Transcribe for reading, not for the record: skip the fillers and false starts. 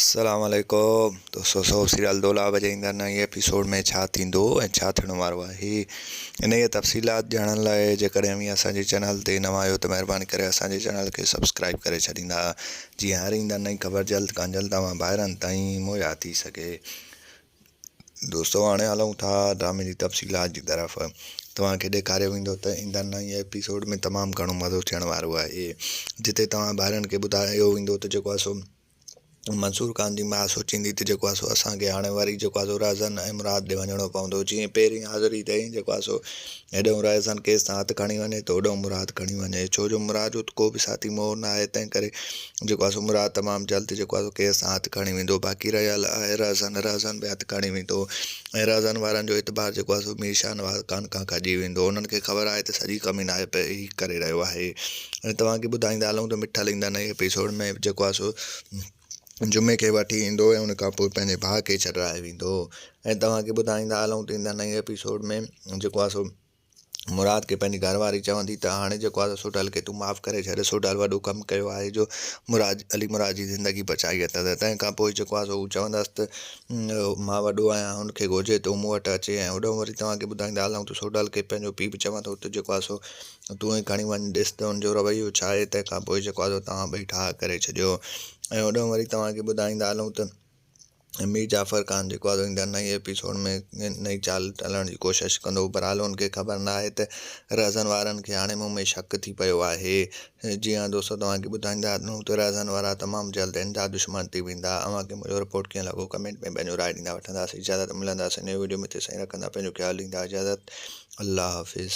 अस्सलाम वालेकुम दोस्तों, सौ सीरियल दौला वजाईंदा नई एपिसोड में छा थींदो ऐं छा थियण वारो आहे इन जी तफ़सीलात ॼाणण लाइ जेकॾहिं अव्हीं असांजे चैनल ते नवां आहियो त महिरबानी करे असांजे चैनल खे सब्सक्राइब करे छॾींदा जीअं हर ईंदड़ नई ख़बर जल्द खां जल्द तव्हां ॿाहिरनि ताईं मुहैया थी सघे। दोस्तों हाणे हलूं था ड्रामे जी तफ़सीलात जी तरफ़। तव्हांखे ॾेखारियो वेंदो त ईंदड़ नई एपिसोड में तमामु घणो मज़ो थियण वारो आहे, जिते तव्हां ॿाहिरनि खे ॿुधायो वेंदो त जेको आहे सो मंसूर खान जी माउ सोचींदी त जेको आहे सो असांखे हाणे वरी जेको आहे सो राज़न ऐं मुराद ॾे वञिणो पवंदो। जीअं पहिरीं हाज़िरी अथई जेको आहे सो हेॾो राज़न केस सां हथु खणी वञे त होॾो मुराद खणी वञे, छो जो मुराद जो को बि साथी मोह न आहे, तंहिं करे जेको आहे सो मुराद तमामु जल्द जेको आहे सो केस सां हथु खणी वेंदो। बाक़ी रहियल आहे राज़न बि हथु खणी वेंदो ऐं राज़न वारनि जो एतबार जेको आहे सो मीर नवाज़ खान खां खॼी वेंदो। उन्हनि खे ख़बर आहे त सॼी कमीनाई पई करे रहियो आहे। ऐं तव्हांखे ॿुधाईंदा हलूं त मिठल ईंदा नई एपिसोड में जेको आहे सो जुमे खे वठी ईंदो ऐं उन खां पोइ पंहिंजे भाउ खे छॾाए वेंदो। ऐं तव्हांखे ॿुधाईंदा हलूं त ईंदा नई एपिसोड में जेको आहे सो मुराद खे पंहिंजी घरवारी चवंदी त हाणे जेको आहे सोडल खे तूं माफ़ु करे छॾ, सोडल वॾो कमु कयो आहे जो अली मुराद जी ज़िंदगी बचाई अथसि। तंहिं खां पोइ जेको आहे सो हू चवंदसि त मां वॾो आहियां, हुनखे घुरिजे थो मूं वटि अचे। ऐं होॾो वरी तव्हांखे ॿुधाईंदा हलूं त सोडल खे पंहिंजो पीउ बि चवंदो त जेको आहे सो तूं ई खणी वञु, ॾिस त हुनजो रवैयो छा आहे। तंहिं खां पोइ जेको आहे सो तव्हां ॿई ठाह करे छॾियो। ऐं होॾो वरी तव्हांखे ॿुधाईंदा हलूं त मीर जाफ़र ख़ान जेको आहे ईंदड़ नई एपिसोड में नई चाल हलण जी कोशिशि कंदो, बहरहाल हुनखे ख़बर न आहे त राज़न वारनि खे हाणे मूं में शक थी पियो आहे। जीअं दोस्तों तव्हांखे ॿुधाईंदा हलूं त राज़न वारा तमामु जल्द इंजा दुश्मन थी वेंदा। अव्हांखे मुंहिंजो रिपोर्ट कीअं लॻो कमेंट में पंहिंजो राय ॾींदा। वठंदासीं इजाज़त, मिलंदासीं नए वीडियो में, तेसिताईं रखंदा पंहिंजो ख़्यालु, ॾींदा इजाज़त। अल्लाह हाफ़िज़।